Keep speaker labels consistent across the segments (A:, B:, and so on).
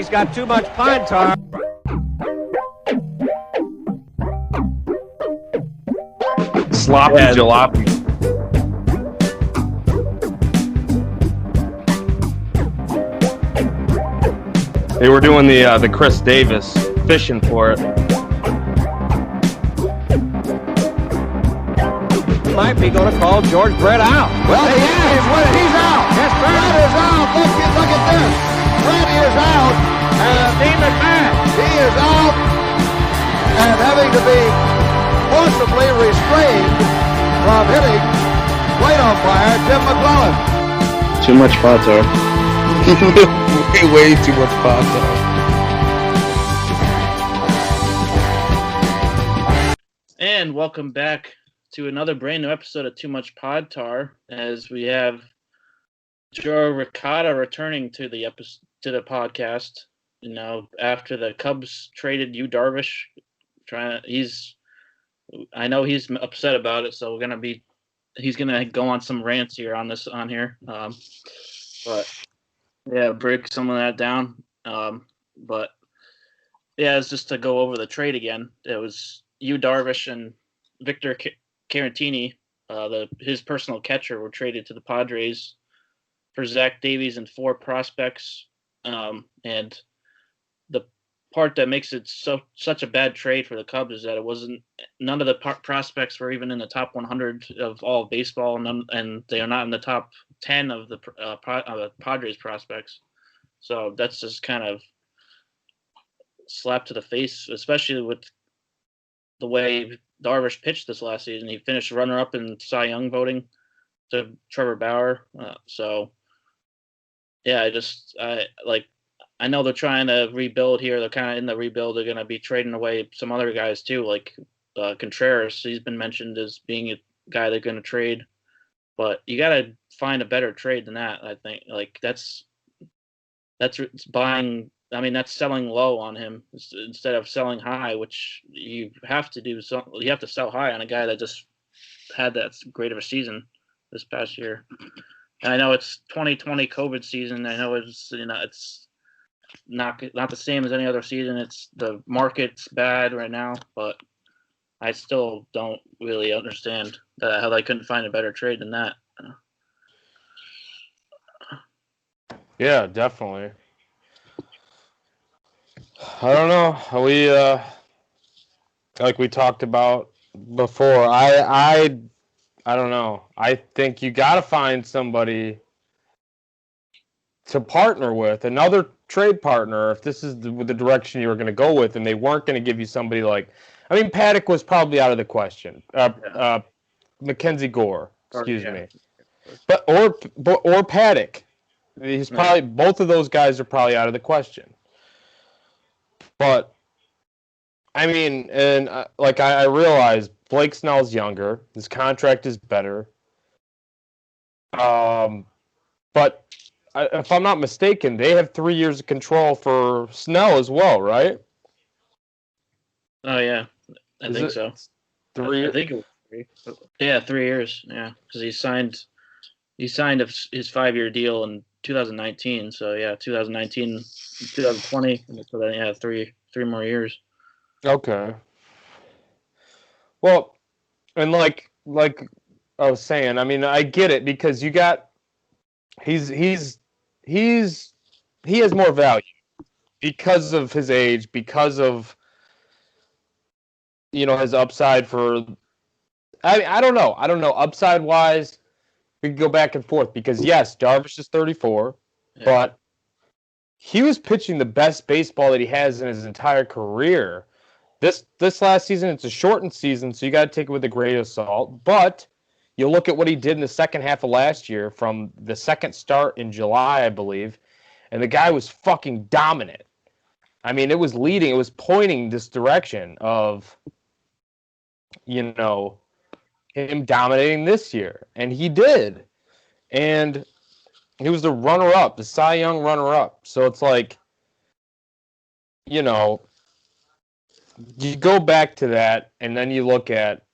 A: He's got too much pine tar.
B: Sloppy jalopy. They were doing the Chris Davis fishing for it.
A: Might be going to call George Brett out.
C: Well, he's out.
A: Yes,
C: Brett is out. Look at this. Brett is out. And
A: Steve McMahon.
C: he is out and having to be forcibly restrained from hitting plate umpire Tim McClellan.
D: Too much pot tar.
B: Way too much pot tar.
E: And welcome back to another brand new episode of Too Much Pod Tar, as we have Joey Ricotta returning to the podcast. You know, after the Cubs traded Yu Darvish, I know he's upset about it, so he's gonna go on some rants here on here. But yeah, break some of that down. But yeah, it's just to go over the trade again. It was Yu Darvish and Victor Caratini, his personal catcher, were traded to the Padres for Zach Davies and 4 prospects. And the part that makes it such a bad trade for the Cubs is that none of the prospects were even in the top 100 of all of baseball, and they are not in the top 10 of the Padres prospects. So that's just kind of slap to the face, especially with the way Darvish pitched this last season. He finished runner-up in Cy Young voting to Trevor Bauer. So, yeah, I know they're trying to rebuild here. They're kind of in the rebuild. They're going to be trading away some other guys too, like Contreras. He's been mentioned as being a guy they're going to trade. But you got to find a better trade than that, I think. Like, that's buying. I mean, that's selling low on him instead of selling high, which you have to do. You have to sell high on a guy that just had that great of a season this past year. And I know it's 2020 COVID season. I know it's not the same as any other season. It's the market's bad right now, but I still don't really understand how they couldn't find a better trade than that.
B: Yeah, definitely. I don't know. We like we talked about before. I don't know. I think you got to find somebody to partner with, another trade partner, if this is the direction you were going to go with, and they weren't going to give you somebody like. I mean, Paddock was probably out of the question. Mackenzie Gore, excuse me, but or Paddock. He's probably both of those guys are probably out of the question. But, I mean, and I realize Blake Snell's younger. His contract is better. But if I'm not mistaken, they have 3 years of control for Snell as well, right?
E: Oh, yeah. I think so.
B: 3
E: I think it was 3. Yeah, 3 years. Yeah, because he signed his 5-year deal in 2019. So yeah, 2019, 2020. So then yeah, three more years.
B: Okay. Well, and like I was saying, I mean, I get it because he has more value because of his age, because of his upside for. I mean, I don't know. Upside wise, we can go back and forth because yes, Darvish is 34, but he was pitching the best baseball that he has in his entire career. This last season, it's a shortened season, so you got to take it with a grain of salt. But you look at what he did in the second half of last year, from the second start in July, I believe, and the guy was fucking dominant. I mean, it was pointing this direction of, him dominating this year, and he did. And he was the runner-up, the Cy Young runner-up. So it's like, you go back to that, and then you look at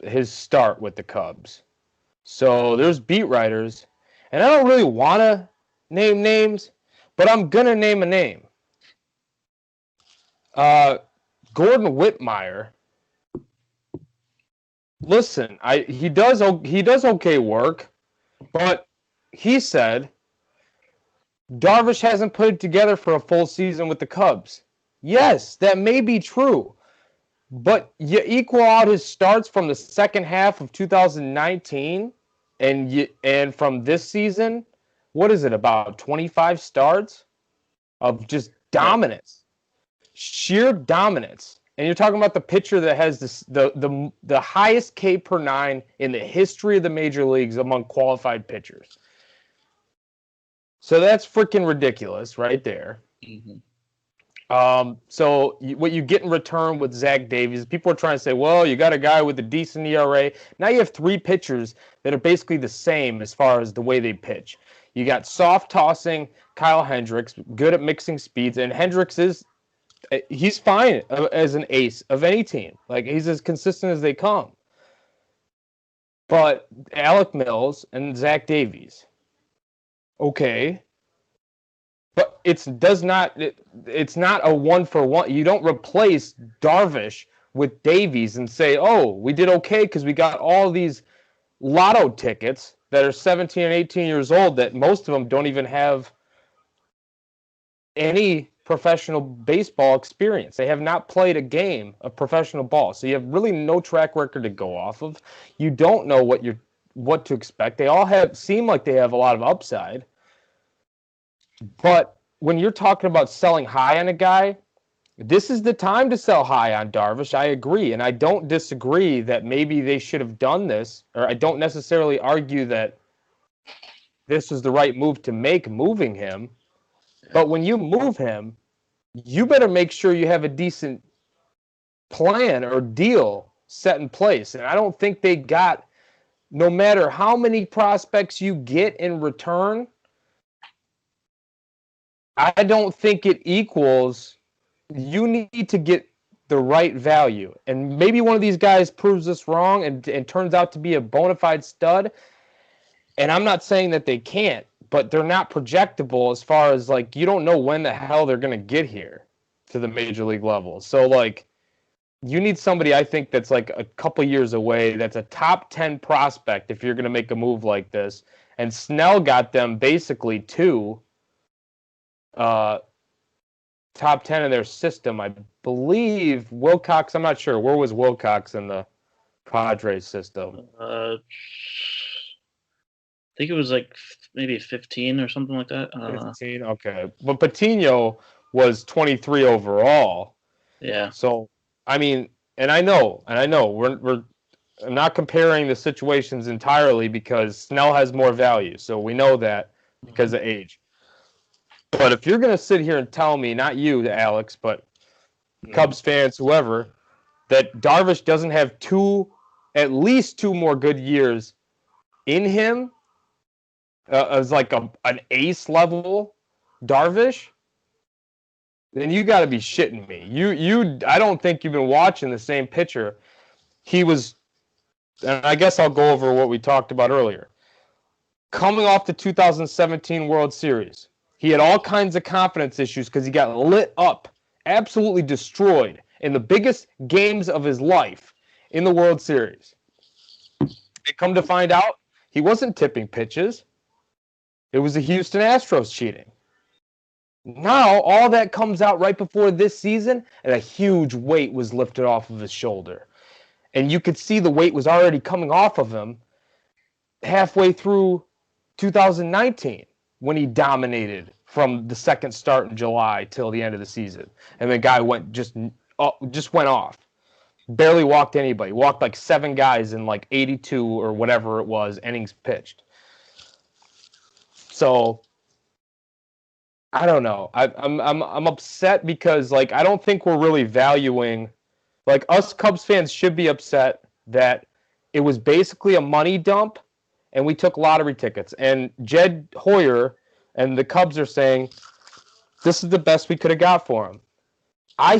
B: his start with the Cubs. So there's beat writers, and I don't really want to name names, but I'm gonna name a name. Gordon Whitmire. Listen, he does okay work, but he said Darvish hasn't put it together for a full season with the Cubs. Yes, that may be true, but you equal out his starts from the second half of 2019 and from this season, what is it, about 25 starts of just dominance, sheer dominance. And you're talking about the pitcher that has the highest K per nine in the history of the major leagues among qualified pitchers. So that's freaking ridiculous right there.
E: Mm-hmm.
B: So what you get in return with Zach Davies, people are trying to say, well, you got a guy with a decent ERA. Now you have three pitchers that are basically the same as far as the way they pitch. You got soft tossing Kyle Hendricks, good at mixing speeds, and Hendricks he's fine as an ace of any team. Like, he's as consistent as they come. But Alec Mills and Zach Davies, okay. But it's not a 1-for-1. You don't replace Darvish with Davies and say, oh, we did okay because we got all these lotto tickets that are 17 and 18 years old that most of them don't even have any professional baseball experience. They have not played a game of professional ball. So you have really no track record to go off of. You don't know what to expect. They all seem like they have a lot of upside. But when you're talking about selling high on a guy, this is the time to sell high on Darvish. I agree. And I don't disagree that maybe they should have done this, or I don't necessarily argue that this was the right move to make, moving him. But when you move him, you better make sure you have a decent plan or deal set in place. And I don't think they got, no matter how many prospects you get in return, I don't think it equals, you need to get the right value. And maybe one of these guys proves us wrong and turns out to be a bona fide stud. And I'm not saying that they can't, but they're not projectable as far as, like, you don't know when the hell they're going to get here to the major league level. So, like, you need somebody, I think, that's like a couple years away, that's a top 10 prospect if you're going to make a move like this. And Snell got them basically two top 10 in their system. I believe Wilcox, I'm not sure. Where was Wilcox in the Padres system?
E: I think it was like maybe 15 or something like that.
B: 15, okay. But Patino was 23 overall.
E: Yeah.
B: So, I mean, and I know, I'm not comparing the situations entirely because Snell has more value. So we know that because of age. But if you're going to sit here and tell me, not you, Alex, but Cubs fans, whoever, that Darvish doesn't have at least two more good years in him as like an ace level Darvish, then you got to be shitting me. I don't think you've been watching the same pitcher. He was, and I guess I'll go over what we talked about earlier. Coming off the 2017 World Series, he had all kinds of confidence issues because he got lit up, absolutely destroyed in the biggest games of his life in the World Series. And come to find out, he wasn't tipping pitches. It was the Houston Astros cheating. Now, all that comes out right before this season, and a huge weight was lifted off of his shoulder. And you could see the weight was already coming off of him halfway through 2019 when he dominated from the second start in July till the end of the season. And the guy just went off. Barely walked anybody. Walked like 7 guys in like 82 or whatever it was innings pitched. So I don't know. I'm upset because, like, I don't think we're really valuing, like, us Cubs fans should be upset that it was basically a money dump and we took lottery tickets. And Jed Hoyer and the Cubs are saying this is the best we could have got for him. I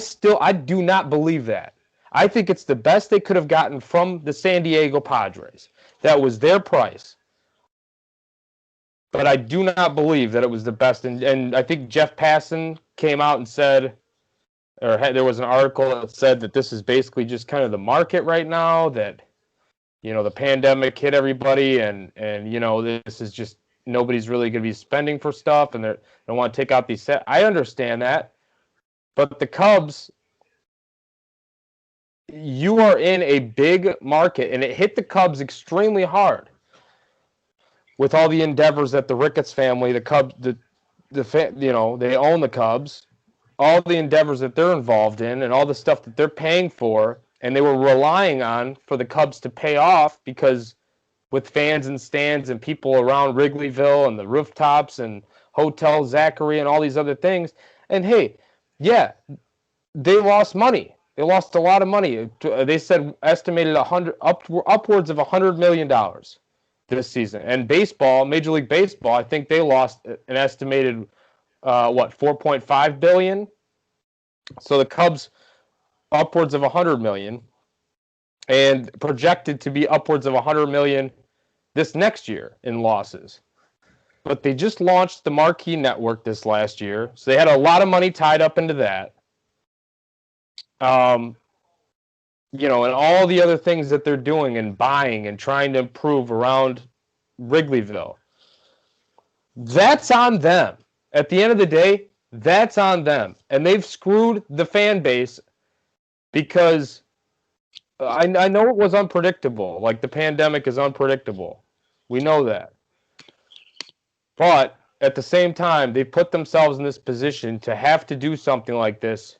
B: do not believe that. I think it's the best they could have gotten from the San Diego Padres. That was their price. But I do not believe that it was the best. And I think Jeff Passan came out and said, there was an article that said that this is basically just kind of the market right now, that, the pandemic hit everybody, and this is just, nobody's really going to be spending for stuff, and they don't want to take out these sets. I understand that. But the Cubs, you are in a big market, and it hit the Cubs extremely hard with all the endeavors that the Ricketts family, the Cubs, they own the Cubs, all the endeavors that they're involved in, and all the stuff that they're paying for, and they were relying on for the Cubs to pay off, because with fans and stands and people around Wrigleyville and the rooftops and Hotel Zachary and all these other things. And hey, yeah, they lost money. They lost a lot of money. They said estimated upwards of $100 million this season. And baseball, Major League Baseball, I think they lost an estimated $4.5 billion. So the Cubs upwards of $100 million, and projected to be upwards of $100 million this next year in losses. But they just launched the Marquee Network this last year, so they had a lot of money tied up into that. And all the other things that they're doing and buying and trying to improve around Wrigleyville. That's on them. At the end of the day, that's on them. And they've screwed the fan base, because I know it was unpredictable. Like, the pandemic is unpredictable. We know that. But at the same time, they put themselves in this position to have to do something like this.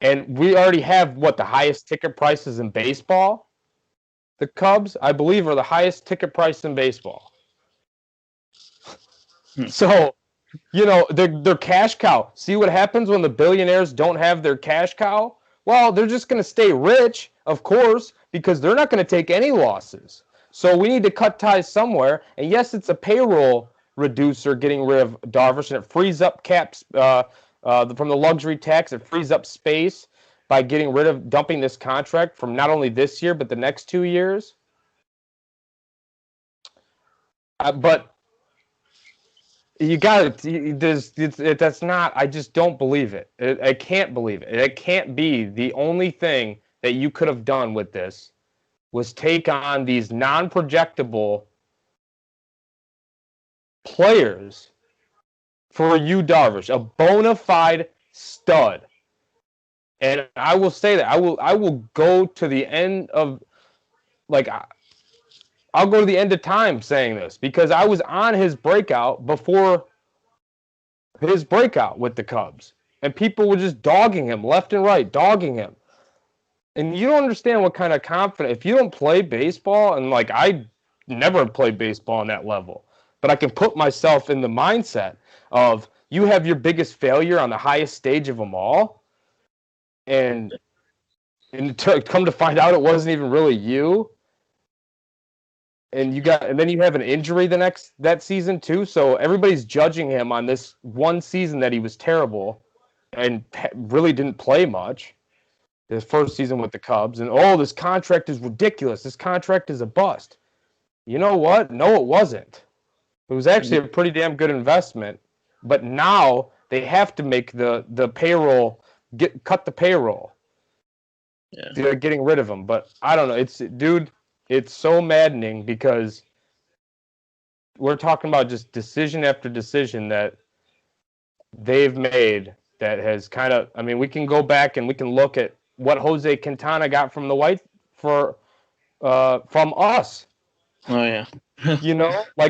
B: And we already have, the highest ticket prices in baseball? The Cubs, I believe, are the highest ticket price in baseball. So, their cash cow. See what happens when the billionaires don't have their cash cow? Well, they're just going to stay rich, of course, because they're not going to take any losses. So we need to cut ties somewhere. And yes, it's a payroll reducer getting rid of Darvish, and it frees up caps from the luxury tax. It frees up space by dumping this contract from not only this year, but the next 2 years. But you got it. That's not. I just don't believe it. I can't believe it. It can't be. The only thing that you could have done with this was take on these non-projectable players for Yu Darvish, a bona fide stud. And I will say that I will go to the end of I'll go to the end of time saying this, because I was on his breakout before his breakout with the Cubs, and people were just dogging him left and right, dogging him. And you don't understand what kind of confidence, if you don't play baseball, and I never played baseball on that level, but I can put myself in the mindset of, you have your biggest failure on the highest stage of them all, and to come to find out it wasn't even really you. And then you have an injury that season too. So everybody's judging him on this one season that he was terrible and really didn't play much. His first season with the Cubs, and this contract is ridiculous. This contract is a bust. You know what? No, it wasn't. It was actually a pretty damn good investment. But now they have to make the payroll cut the payroll. Yeah. They're getting rid of him. But I don't know. It's so maddening, because we're talking about just decision after decision that they've made that has kind of, we can go back and we can look at what Jose Quintana got from from us.
E: Oh, yeah.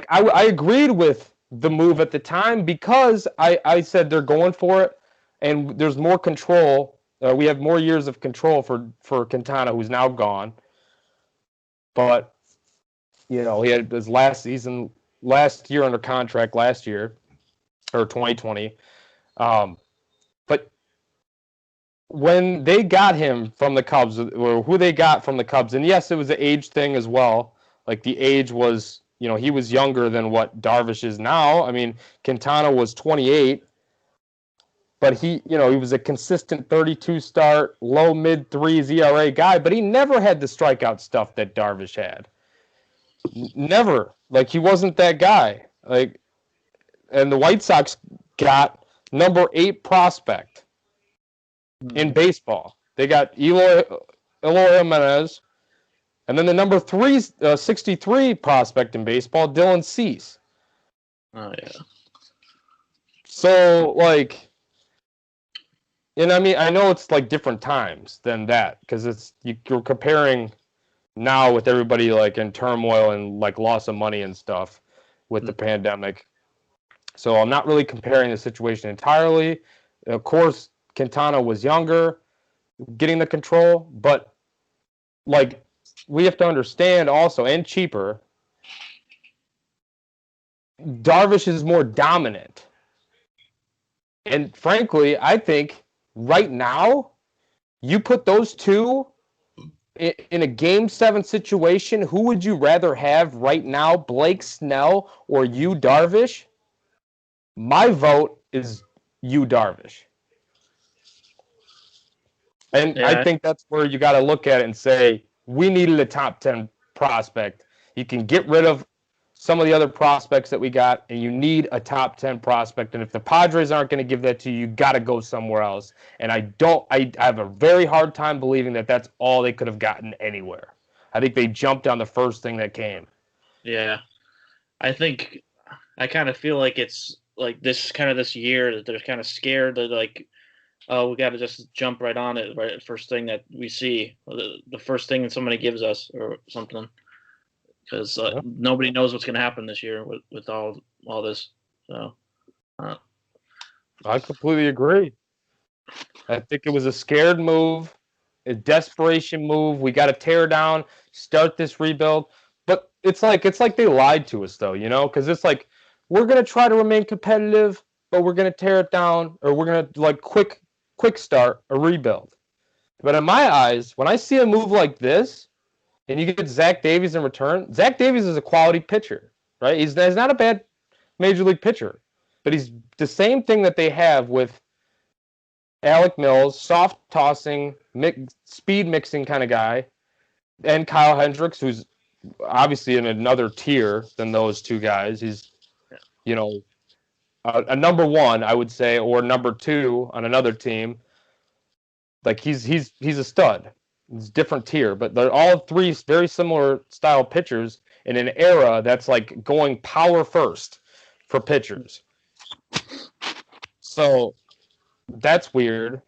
B: I agreed with the move at the time, because I said they're going for it, and there's more control. We have more years of control for Quintana, who's now gone. But, he had his last year under contract last year, or 2020. But when they got him from the Cubs, or who they got from the Cubs, and yes, it was an age thing as well. The age was, he was younger than what Darvish is now. Quintana was 28. But he was a consistent 32 start, low mid threes ERA guy, but he never had the strikeout stuff that Darvish had. Never. He wasn't that guy. Like, and the White Sox got number 8 prospect in baseball. They got Eloy Jimenez, and then the number 63 prospect in baseball, Dylan Cease.
E: Oh yeah.
B: So like, and I mean, I know it's like different times than that because you're comparing now with everybody like in turmoil and like loss of money and stuff with the pandemic. So I'm not really comparing the situation entirely. Of course, Quintana was younger, getting the control, but like we have to understand also, and cheaper, Darvish is more dominant. And frankly, I think right now, you put those two in a Game 7 situation, who would you rather have right now, Blake Snell or Yu Darvish? My vote is Yu Darvish. And
E: Yeah.
B: I think that's where you got to look at it and say, we needed a top 10 prospect. You can get rid of some of the other prospects that we got, and you need a top 10 prospect. And if the Padres aren't going to give that to you, you got to go somewhere else. And I have a very hard time believing that that's all they could have gotten anywhere. I think they jumped on the first thing that came.
E: Yeah. I kind of feel like it's like this year that they're kind of scared that like, oh, we got to just jump right on it, right? First thing that we see, the first thing that somebody gives us or something, because nobody knows what's going to happen this year with all this. So,
B: I completely agree. I think it was a scared move, a desperation move. We got to tear down, start this rebuild. But it's like they lied to us, though, because it's like we're gonna try to remain competitive, but we're gonna tear it down, or we're gonna like quick start a rebuild. But in my eyes, when I see a move like this, and you get Zach Davies in return, Zach Davies is a quality pitcher, right? He's not a bad major league pitcher, but he's the same thing that they have with Alec Mills, soft tossing, speed mixing kind of guy, and Kyle Hendricks, who's obviously in another tier than those two guys. He's, a number 1, I would say, or number 2 on another team. Like he's a stud. It's a different tier, but they're all 3 very similar style pitchers in an era that's like going power first for pitchers. So that's weird,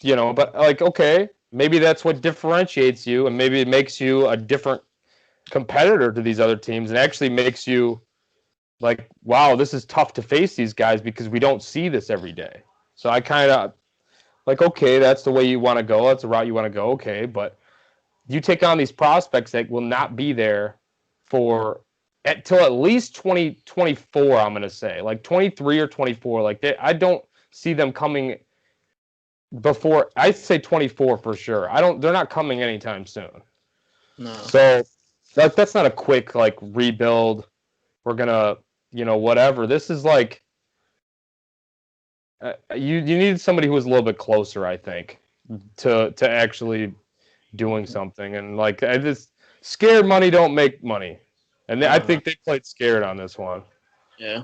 B: but like, okay, maybe that's what differentiates you, and maybe it makes you a different competitor to these other teams and actually makes you like, wow, this is tough to face these guys because we don't see this every day. So I kind of like, okay, that's the way you want to go. That's the route you want to go. Okay. But you take on these prospects that will not be there till at least 2024, I'm going to say, like 23 or 24. Like I don't see them coming before. I say 24 for sure. They're not coming anytime soon.
E: no.
B: So that's not a quick like rebuild. We're gonna, whatever. This is like you need somebody who is a little bit closer, I think, to actually doing something. And like I just scared money don't make money, and I think they played scared on this one.
E: Yeah.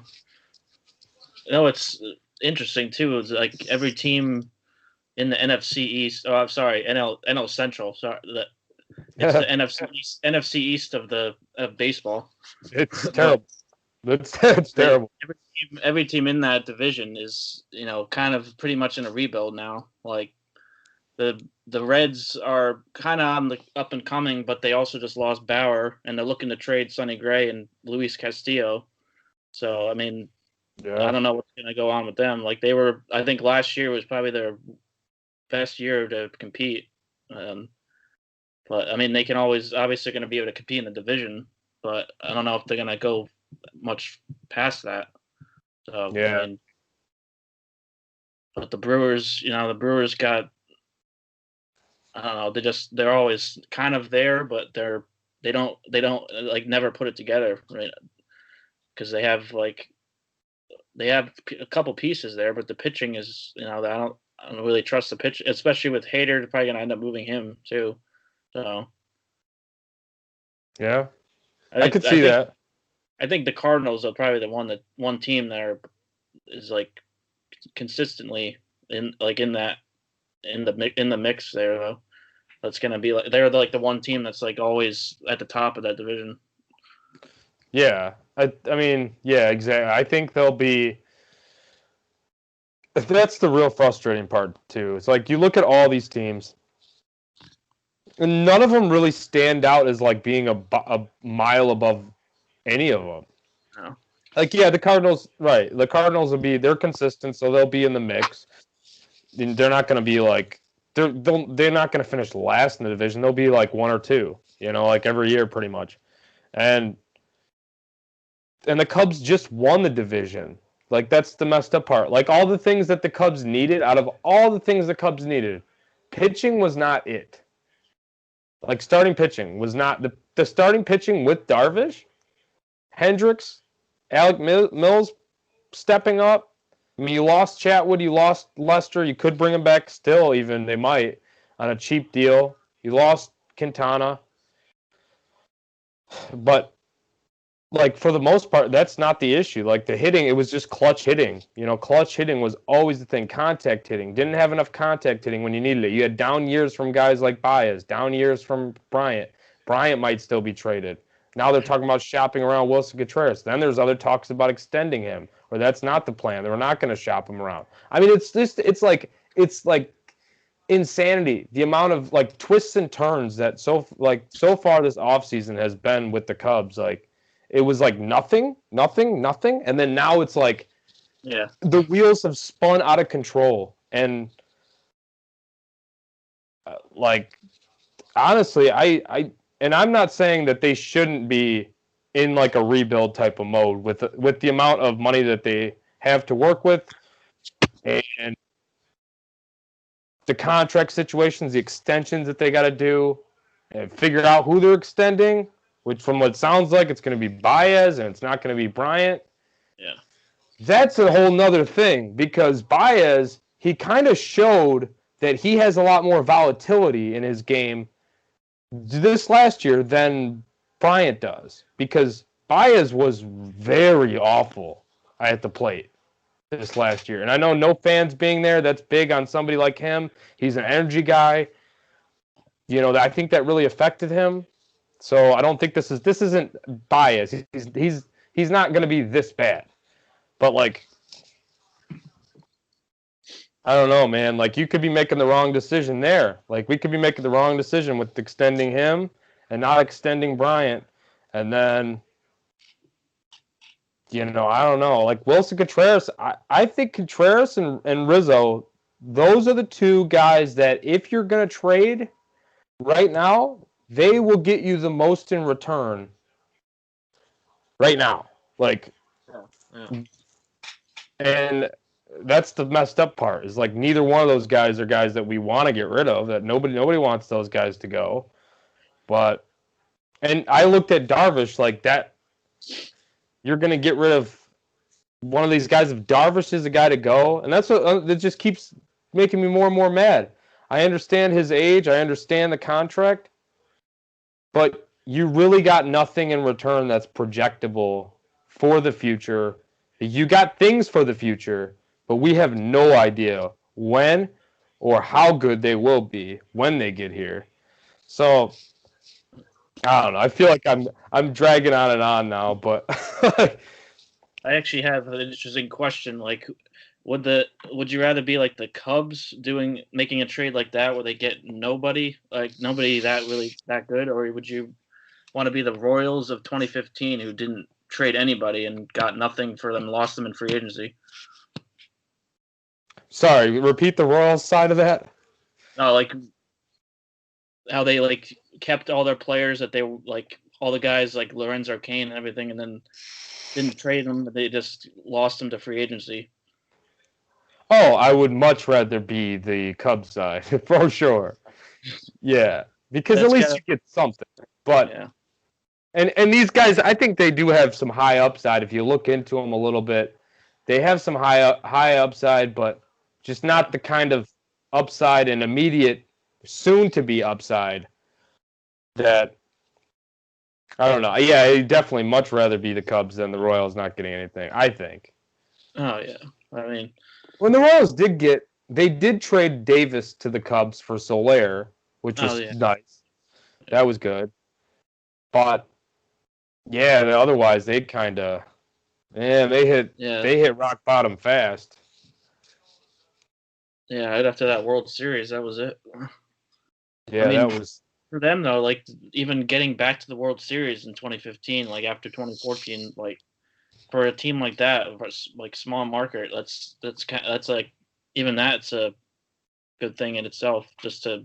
E: It's interesting too. It's like every team in the NFC East. Oh, I'm sorry, NL Central. Sorry, it's the NFC East of baseball.
B: It's terrible. It's terrible.
E: Every team in that division is, kind of pretty much in a rebuild now. Like the Reds are kind of on the up and coming, but they also just lost Bauer, and they're looking to trade Sonny Gray and Luis Castillo. So I mean, I don't know what's going to go on with them. Like I think last year was probably their best year to compete. But I mean, they can obviously going to be able to compete in the division, but I don't know if they're going to go much past that. So
B: yeah.
E: I mean, but the Brewers got, I don't know, they're always kind of there, but they don't like never put it together, right? Because they have a couple pieces there, but the pitching is, I don't really trust the pitch, especially with Hader. They're probably gonna end up moving him too. So
B: yeah, I could see that.
E: I think the Cardinals are probably the one team that is like consistently in the mix there though. That's gonna be like they're like the one team that's like always at the top of that division.
B: Yeah, I mean, yeah, exactly. I think they'll be. That's the real frustrating part too. It's like you look at all these teams, and none of them really stand out as like being a mile above any of them.
E: No.
B: Like, yeah, the Cardinals, right? The Cardinals they're consistent, so they'll be in the mix. They're not going to be like they're not going to finish last in the division. They'll be like 1 or 2, like every year pretty much. And the Cubs just won the division. Like, that's the messed up part. Like, all the things that the Cubs needed, out of all the things the Cubs needed, pitching was not it. Like, starting pitching was not the starting pitching with Darvish, Hendricks, Alec Mills stepping up. I mean, you lost Chatwood, you lost Lester. You could bring him back still, even. They might, on a cheap deal. You lost Quintana. But, like, for the most part, that's not the issue. Like, the hitting, it was just clutch hitting. Clutch hitting was always the thing. Contact hitting. Didn't have enough contact hitting when you needed it. You had down years from guys like Baez, down years from Bryant. Bryant might still be traded. Now they're talking about shopping around Wilson Contreras. Then there's other talks about extending him, or that's not the plan. They're not going to shop him around. I mean, it's like insanity. The amount of like twists and turns that so far this offseason has been with the Cubs. Like, it was like nothing, and then now it's like,
E: yeah,
B: the wheels have spun out of control. And like, honestly, and I'm not saying that they shouldn't be in like a rebuild type of mode with the amount of money that they have to work with, and the contract situations, the extensions that they got to do, and figure out who they're extending. Which, from what it sounds like, it's going to be Baez and it's not going to be Bryant.
E: Yeah,
B: that's a whole nother thing, because Baez, he kind of showed that he has a lot more volatility in his game this last year than Bryant does, because Baez was very awful at the plate this last year. And I know no fans being there, that's big on somebody like him. He's an energy guy. I think that really affected him. So I don't think this isn't Baez. He's not going to be this bad. But like, I don't know, man. Like, you could be making the wrong decision there. Like, we could be making the wrong decision with extending him and not extending Bryant. And then, I don't know. Like, Wilson Contreras, I think Contreras and Rizzo, those are the two guys that if you're going to trade right now, they will get you the most in return right now. Like,
E: yeah.
B: And that's the messed up part, is like neither one of those guys are guys that we want to get rid of, that nobody wants those guys to go. And I looked at Darvish like that. You're going to get rid of one of these guys if Darvish is the guy to go. And that's what that just keeps making me more and more mad. I understand his age. I understand the contract. But you really got nothing in return that's projectable for the future. You got things for the future, but we have no idea when or how good they will be when they get here. So, I don't know. I feel like I'm dragging on and on now, but
E: I actually have an interesting question. Like, would you rather be like the Cubs making a trade like that where they get nobody that good, or would you want to be the Royals of 2015 who didn't trade anybody and got nothing for them, lost them in free agency?
B: Sorry, repeat the Royals side of that.
E: No, like how they like kept all their players that they like all the guys like Lorenzo Cain and everything, and then didn't trade them. They just lost them to free agency.
B: Oh, I would much rather be the Cubs side for sure. Yeah, because
E: That's
B: at least you get something. But
E: yeah.
B: And these guys, I think they do have some high upside. If you look into them a little bit, they have some high upside, but just not the kind of upside and immediate, soon-to-be upside that I don't know. Yeah, I'd definitely much rather be the Cubs than the Royals not getting anything, I think.
E: Oh yeah, I mean,
B: When the Royals they did trade Davis to the Cubs for Soler, which
E: oh
B: was
E: yeah,
B: nice. That was good. But yeah, otherwise they'd kind of, man,
E: yeah,
B: they hit rock bottom fast.
E: yeah. Right after that World Series, that was it.
B: Yeah,
E: I mean,
B: that was.
E: for them though, like even getting back to the World Series in 2015, like after 2014, like for a team like that, like small market, that's like even that's a good thing in itself, just to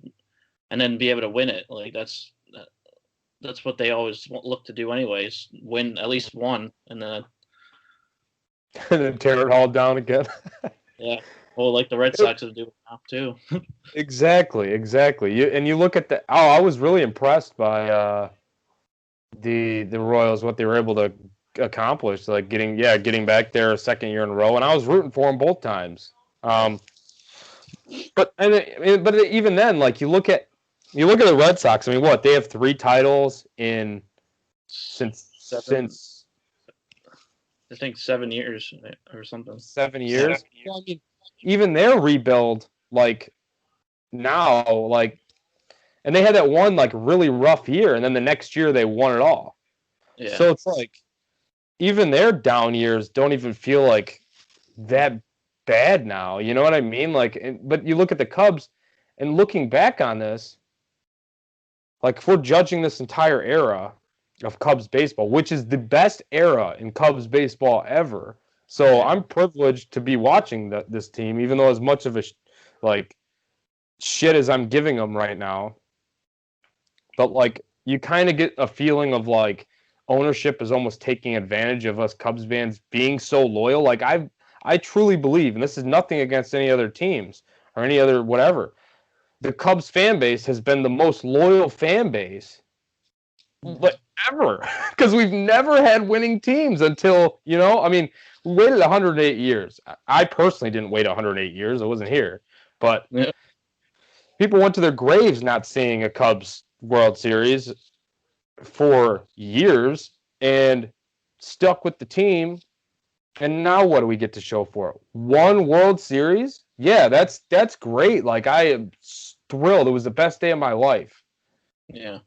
E: and then be able to win it. Like that's what they always look to do, anyways. Win at least one, and then
B: And then tear it all down again.
E: yeah, well, like the Red Sox are doing now too.
B: Exactly. You look at the. Oh, I was really impressed by the Royals, what they were able to accomplish, like getting back there a second year in a row, and I was rooting for them both times. But even then, like you look at the Red Sox. I mean, what they have 3 titles in since
E: I think 7 years or something.
B: 7 years. Well, I mean, even their rebuild, like now, like, and they had that one like really rough year, and then the next year they won it all.
E: Yeah.
B: So it's like even their down years don't even feel like that bad now. You know what I mean? Like, but you look at the Cubs, and looking back on this, like if we're judging this entire era of Cubs baseball, which is the best era in Cubs baseball ever. So I'm privileged to be watching this team, even though as much of a like shit as I'm giving them right now. But like you kind of get a feeling of like ownership is almost taking advantage of us Cubs fans being so loyal. Like I truly believe, and this is nothing against any other teams or any other whatever. The Cubs fan base has been the most loyal fan base but ever, because we've never had winning teams until, I mean, we waited 108 years. I personally didn't wait 108 years. I wasn't here. But people went to their graves not seeing a Cubs World Series for years and stuck with the team. And now what do we get to show for it? 1 World Series? Yeah, that's great. Like, I am thrilled. It was the best day of my life.
E: Yeah.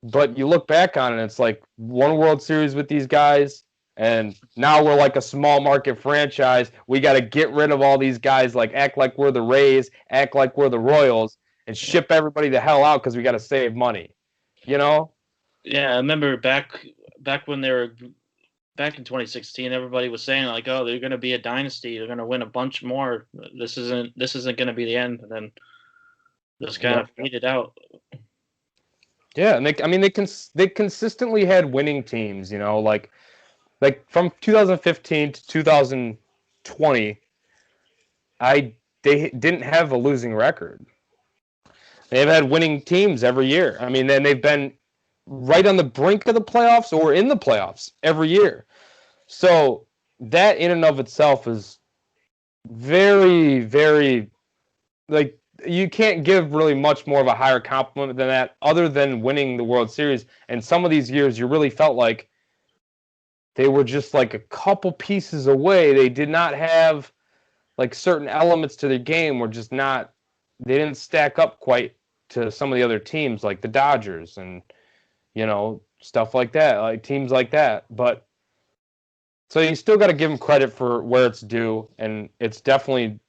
B: But you look back on it, it's like 1 World Series with these guys, and now we're like a small market franchise. We got to get rid of all these guys, like act like we're the Rays, act like we're the Royals, and ship everybody the hell out because we got to save money. You know?
E: Yeah, I remember back when they were back in 2016. Everybody was saying like, "Oh, they're going to be a dynasty. They're going to win a bunch more. This isn't going to be the end." And then just kind of faded out.
B: Yeah, and they consistently had winning teams, like from 2015 to 2020, they didn't have a losing record. They've had winning teams every year. I mean, then they've been right on the brink of the playoffs or in the playoffs every year. So that in and of itself is very, very, like, you can't give really much more of a higher compliment than that, other than winning the World Series. And some of these years, you really felt like they were just like a couple pieces away. They did not have like certain elements to their game were just not. They didn't stack up quite to some of the other teams, like the Dodgers and stuff like that, like teams like that. But so you still got to give them credit for where it's due, and it's definitely.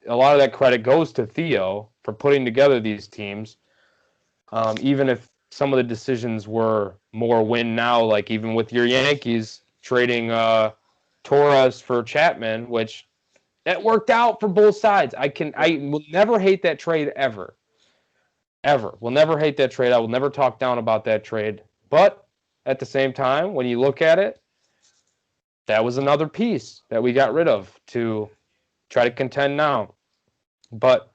B: A lot of that credit goes to Theo for putting together these teams, even if some of the decisions were more win now, like even with your Yankees trading Torres for Chapman, which that worked out for both sides. I will never hate that trade ever. Ever. Will never hate that trade. I will never talk down about that trade. But at the same time, when you look at it, that was another piece that we got rid of to try to contend now. But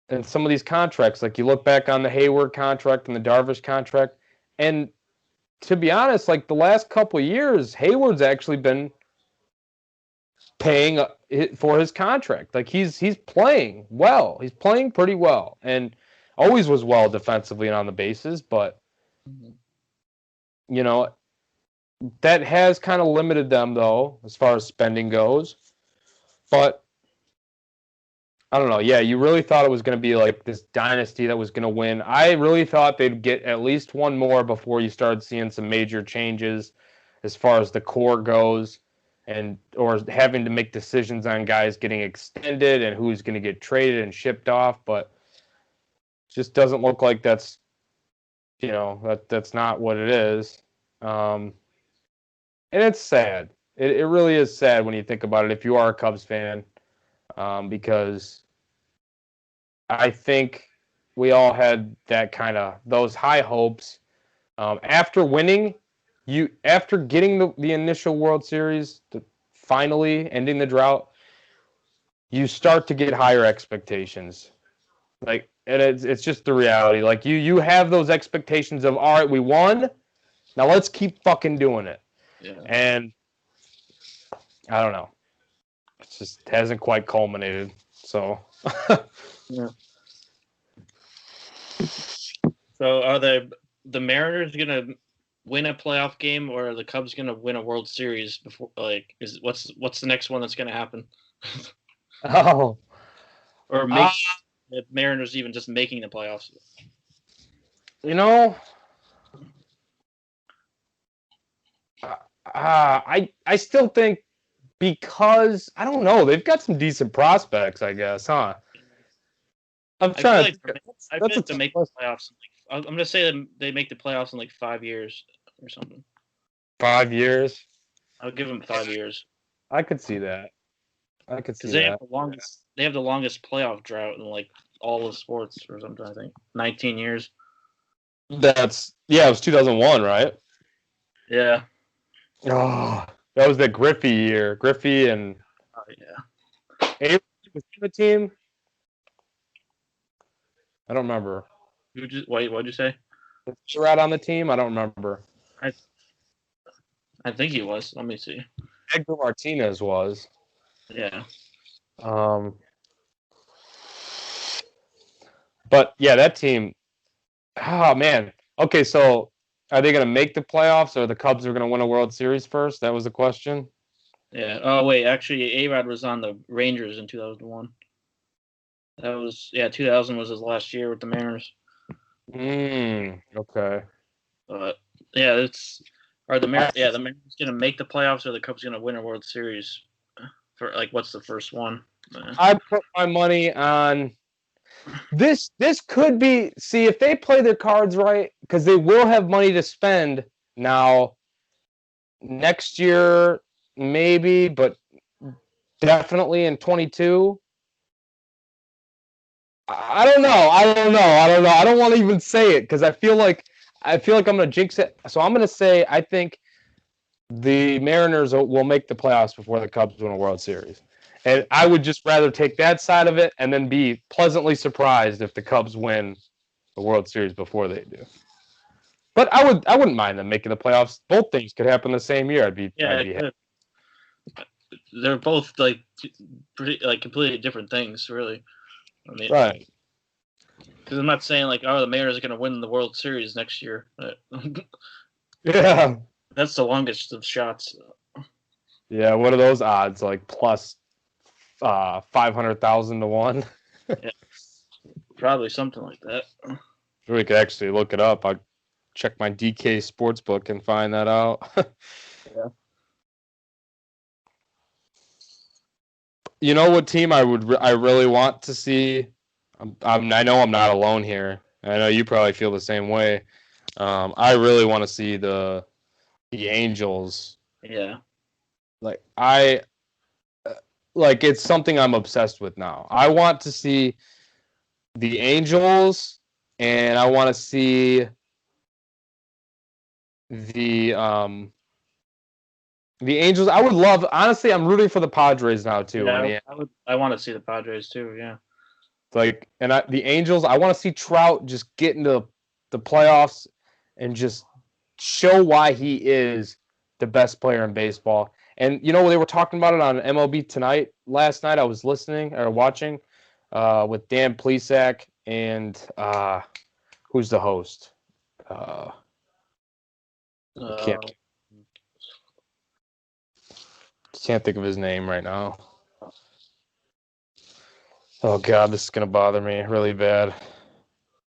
B: in some of these contracts, like you look back on the Hayward contract and the Darvish contract, and to be honest, like the last couple of years, Hayward's actually been paying for his contract. Like he's playing well. He's playing pretty well, and always was well defensively and on the bases. But You know, that has kind of limited them, though, as far as spending goes. But I don't know. Yeah, you really thought it was going to be like this dynasty that was going to win. I really thought they'd get at least one more before you started seeing some major changes as far as the core goes, and or having to make decisions on guys getting extended and who's going to get traded and shipped off. But it just doesn't look like that's that's not what it is. And it's sad. It really is sad when you think about it if you are a Cubs fan, because I think we all had that those high hopes. After winning, after getting the initial World Series, finally ending the drought, you start to get higher expectations. Like, and it's just the reality. Like you have those expectations of, all right, we won, now let's keep fucking doing it.
E: Yeah.
B: And I don't know. It just hasn't quite culminated. So
E: Yeah. So are the Mariners gonna win a playoff game, or are the Cubs gonna win a World Series before? Like, what's the next one that's gonna happen?
B: Oh.
E: Or make the Mariners even just making the playoffs?
B: You know, I still think, because I don't know, they've got some decent prospects, I guess, huh? I'm trying to.
E: I feel like to make the playoffs. I'm gonna say that they make the playoffs in like 5 years or something.
B: 5 years.
E: I'll give them 5 years.
B: I could see that. I could see
E: Because they
B: that.
E: have the longest. They have the longest playoff drought in like all of sports or something. I think 19 years.
B: It was 2001, right?
E: Yeah.
B: Oh, that was the Griffey year. Griffey and
E: Oh yeah.
B: Avery was he the team? I don't remember.
E: What'd you say?
B: Was Sherrod on the team? I don't remember.
E: I think he was. Let me see.
B: Edgar Martinez was.
E: Yeah.
B: But yeah, that team. Oh man. Okay, so are they going to make the playoffs, or the Cubs are going to win a World Series first? That was the question.
E: Yeah. Oh wait, actually, A-Rod was on the Rangers in 2001. 2000 was his last year with the Mariners.
B: Okay.
E: But yeah, the Mariners gonna make the playoffs, or the Cubs gonna win a World Series? For like, what's the first one?
B: I put my money on this. This could be. See, if they play their cards right, because they will have money to spend now. Next year, maybe, but definitely in 22. I don't know. I don't want to even say it because I feel like I'm gonna jinx it. So I'm gonna say I think the Mariners will make the playoffs before the Cubs win a World Series, and I would just rather take that side of it and then be pleasantly surprised if the Cubs win the World Series before they do. But I wouldn't mind them making the playoffs. Both things could happen the same year. I'd be happy.
E: They're both like pretty like completely different things, really. I mean,
B: Right.
E: Because I'm not saying like, the Mariners are going to win the World Series next year.
B: Yeah.
E: That's the longest of shots.
B: Yeah. What are those odds? Like plus 500,000 to 1.
E: Yeah. Probably something like that.
B: We could actually look it up. I'll check my DK Sportsbook and find that out.
E: Yeah.
B: You know what team I really want to see? I know I'm not alone here. I know you probably feel the same way. I really want to see the Angels.
E: Yeah.
B: It's something I'm obsessed with now. I want to see the Angels, and I want to see the Angels. I would love, honestly, I'm rooting for the Padres now too.
E: Yeah, I want to see the Padres too. Yeah.
B: The Angels, I want to see Trout just get into the playoffs and just show why he is the best player in baseball. And they were talking about it on MLB Tonight last night. I was listening or watching with Dan Plesac and who's the host? Can't think of his name right now. Oh God, this is gonna bother me really bad.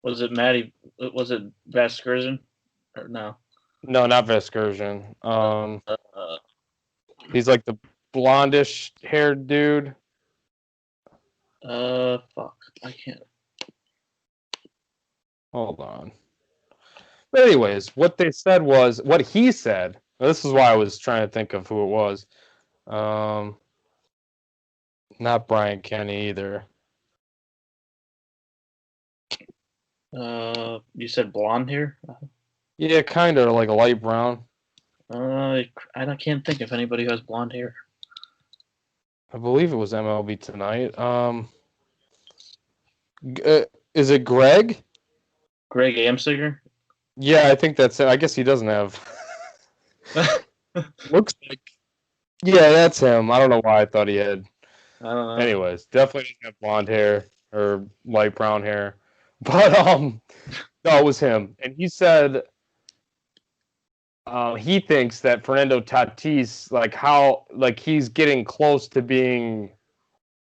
E: Was it Matty? Was it Vasgersian? Or no?
B: No, not Vescursion.
E: Uh,
B: He's like the blondish haired dude.
E: fuck. I can't.
B: Hold on. But anyways, what he said. This is why I was trying to think of who it was. Not Brian Kenny either.
E: You said blonde here?
B: Yeah, kind of like a light brown.
E: I can't think of anybody who has blonde hair.
B: I believe it was MLB Tonight. Is it Greg?
E: Greg Amsinger?
B: Yeah, I think that's it. I guess he doesn't have. Looks like. Yeah, that's him. I don't know why I thought he had.
E: I don't know.
B: Anyways, definitely doesn't have blonde hair or light brown hair. But no, it was him, and he said he thinks that Fernando Tatis, he's getting close to being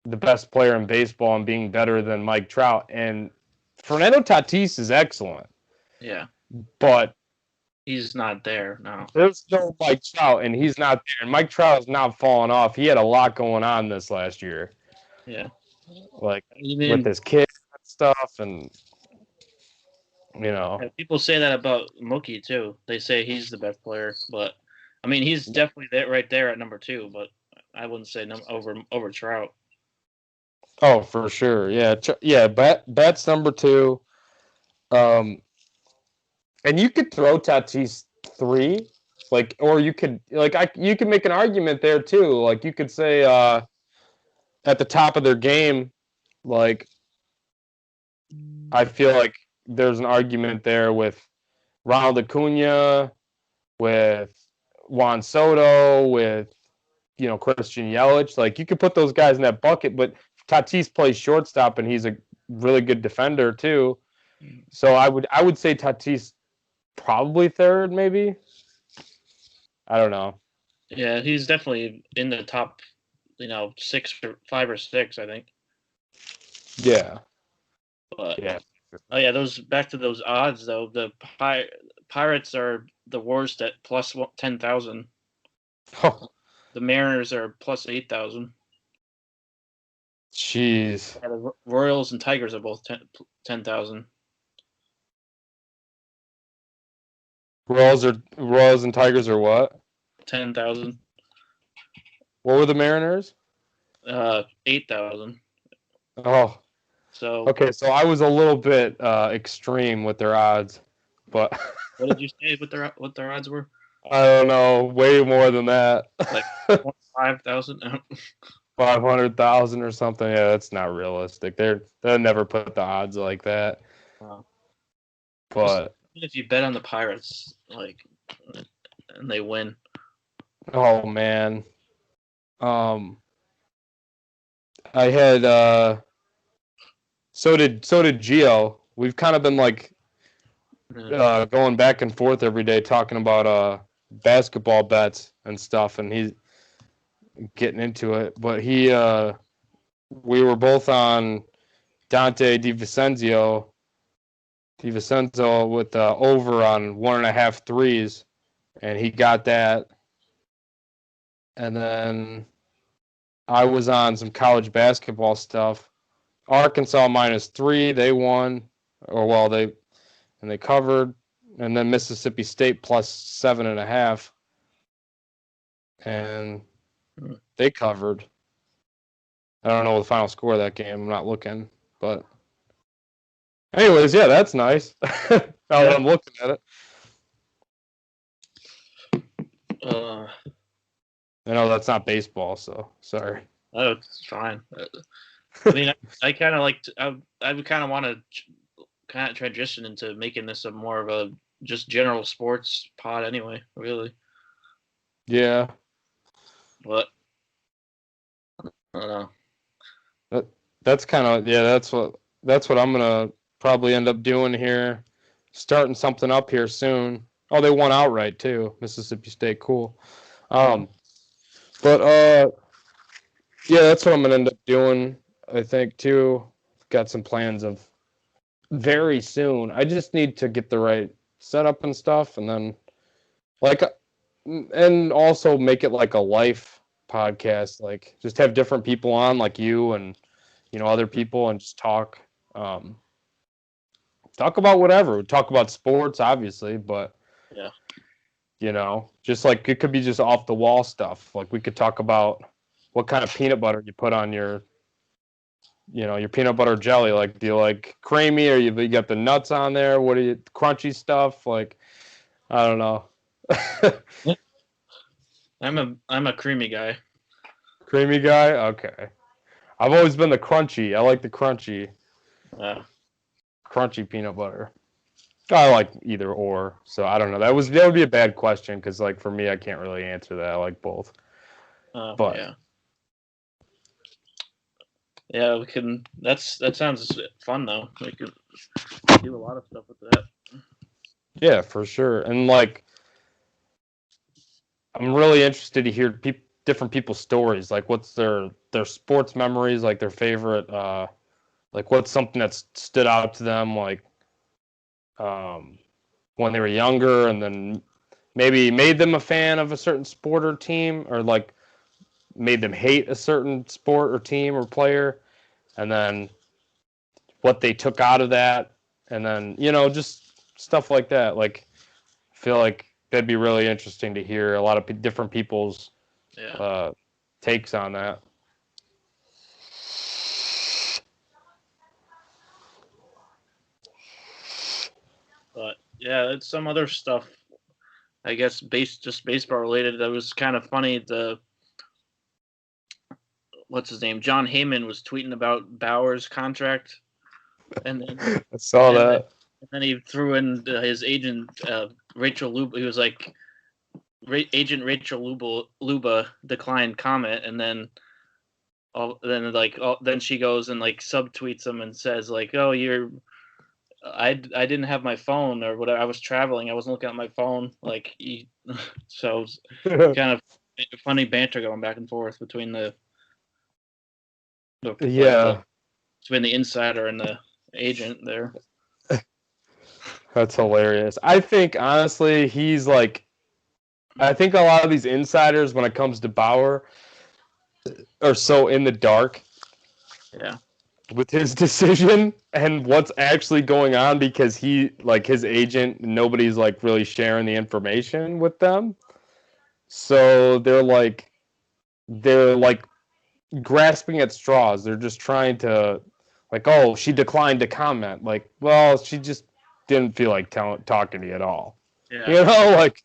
B: the best player in baseball and being better than Mike Trout. And Fernando Tatis is excellent.
E: Yeah.
B: But
E: he's not there, no.
B: There's no Mike Trout, and he's not there. And Mike Trout is not falling off. He had a lot going on this last year.
E: Yeah.
B: With his kids and stuff, and
E: people say that about Mookie too. They say he's the best player, but I mean he's definitely right there at number 2. But I wouldn't say over Trout.
B: Oh, for sure, yeah. Bat's number 2. And you could throw Tatis 3, or you could you could make an argument there too. Like you could say at the top of their game, I feel like there's an argument there with Ronald Acuna, with Juan Soto, with Christian Yelich. Like you could put those guys in that bucket, but Tatis plays shortstop and he's a really good defender too. So I would say Tatis probably 3rd, maybe. I don't know.
E: Yeah, he's definitely in the top, 6 or 5 or 6, I think.
B: Yeah.
E: But
B: yeah.
E: Oh yeah, back to those odds though. The Pirates are the worst at plus 10,000.
B: Oh.
E: The Mariners are plus 8,000.
B: Jeez.
E: Yeah, the Royals and Tigers are both 10,000.
B: Royals and Tigers are what?
E: 10,000.
B: What were the Mariners?
E: 8,000.
B: Oh.
E: So
B: okay, so I was a little bit extreme with their odds, but
E: what did you say? What their odds were?
B: I don't know, way more than that.
E: Like 5,000.
B: 500,000 or something. Yeah, that's not realistic. They'll never put the odds like that.
E: Wow.
B: But
E: if you bet on the Pirates, and they win.
B: Oh man. I had so did Gio. We've kind of been going back and forth every day talking about basketball bets and stuff, and he's getting into it. But we were both on Dante DiVincenzo with over on 1.5 threes, and he got that. And then I was on some college basketball stuff. Arkansas -3, they won, they covered, and then Mississippi State plus 7.5, and they covered. I don't know the final score of that game. I'm not looking, but anyways, yeah, that's nice. Now that I'm looking at it. I know that's not baseball, so sorry.
E: Oh, it's fine. I mean, I kind of I would kind of want to kind of transition into making this a more of a just general sports pod anyway, really.
B: Yeah.
E: But I don't know.
B: That's kind of that's what I'm gonna probably end up doing here, starting something up here soon. Oh, they won outright too. Mississippi State, cool. Yeah, that's what I'm gonna end up doing. I think too. Got some plans of very soon. I just need to get the right setup and stuff, and then and also make it like a life podcast. Like just have different people on, like you and other people, and just talk. Talk about whatever. Talk about sports, obviously, but
E: yeah.
B: Just like it could be just off the wall stuff. Like we could talk about what kind of peanut butter you put on your peanut butter jelly. Like, do you like creamy or you got the nuts on there? What are you crunchy stuff? Like, I don't know.
E: I'm a creamy guy.
B: Creamy guy? Okay. I've always been the crunchy. I like the crunchy peanut butter. I like either or, so I don't know. That would be a bad question because, like, for me, I can't really answer that. I like both. But
E: yeah, we can. That sounds fun though. We could do a lot of stuff with that.
B: Yeah, for sure. And like, I'm really interested to hear different people's stories. Like, what's their sports memories? Like their favorite. Like, what's something that's stood out to them? Like. When they were younger, and then maybe made them a fan of a certain sport or team, or like made them hate a certain sport or team or player, and then what they took out of that, and then just stuff like that. Like, I feel like that'd be really interesting to hear a lot of different people's takes on that.
E: But yeah, it's some other stuff. I guess just baseball related. That was kind of funny. What's his name? John Heyman was tweeting about Bauer's contract, and then
B: I saw that.
E: And then he threw in his agent Rachel Luba. He was like, Agent Rachel Luba declined comment, and then then she goes and like subtweets him and says like, oh, I didn't have my phone or whatever. I was traveling. I wasn't looking at my phone. Like, so kind of funny banter going back and forth between between the insider and the agent there.
B: That's hilarious. I think honestly, I think a lot of these insiders, when it comes to Bauer, are so in the dark.
E: Yeah.
B: With his decision and what's actually going on, because his agent, nobody's like really sharing the information with them. So they're like grasping at straws. They're just trying to like, oh, she declined to comment. Like, well, she just didn't feel like talking to you at all.
E: Yeah.
B: Like,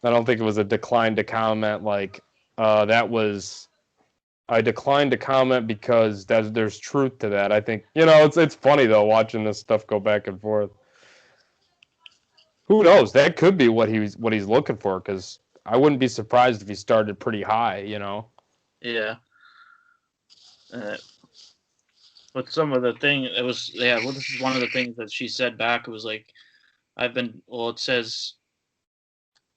B: I don't think it was a decline to comment. Like, that was. I declined to comment because there's truth to that. I think it's funny though watching this stuff go back and forth. Who knows? That could be what he's looking for. Because I wouldn't be surprised if he started pretty high.
E: Yeah. But some of the thing it was well, this is one of the things that she said back. It was like, it says,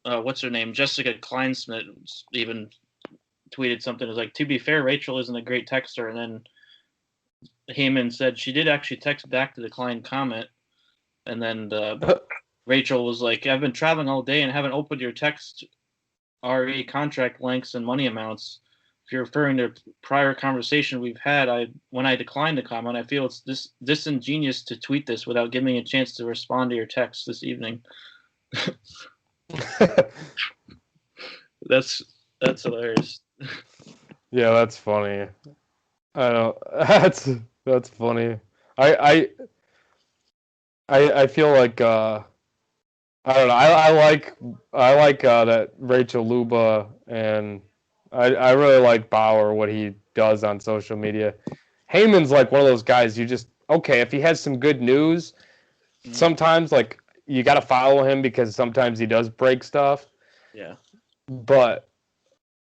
E: what's her name? Jessica Kleinsmith even tweeted something. It was like, to be fair, Rachel isn't a great texter. And then Heyman said she did actually text back to decline comment. And then Rachel was like, I've been traveling all day and haven't opened your text RE contract lengths and money amounts. If you're referring to prior conversation we've had, when I declined to comment, I feel it's disingenuous to tweet this without giving me a chance to respond to your text this evening. That's hilarious.
B: Yeah, that's funny. I don't. That's funny. I feel like I don't know. I like that Rachel Luba, and I really like Bauer, what he does on social media. Heyman's like one of those guys you just if he has some good news, sometimes like you got to follow him because sometimes he does break stuff.
E: Yeah.
B: But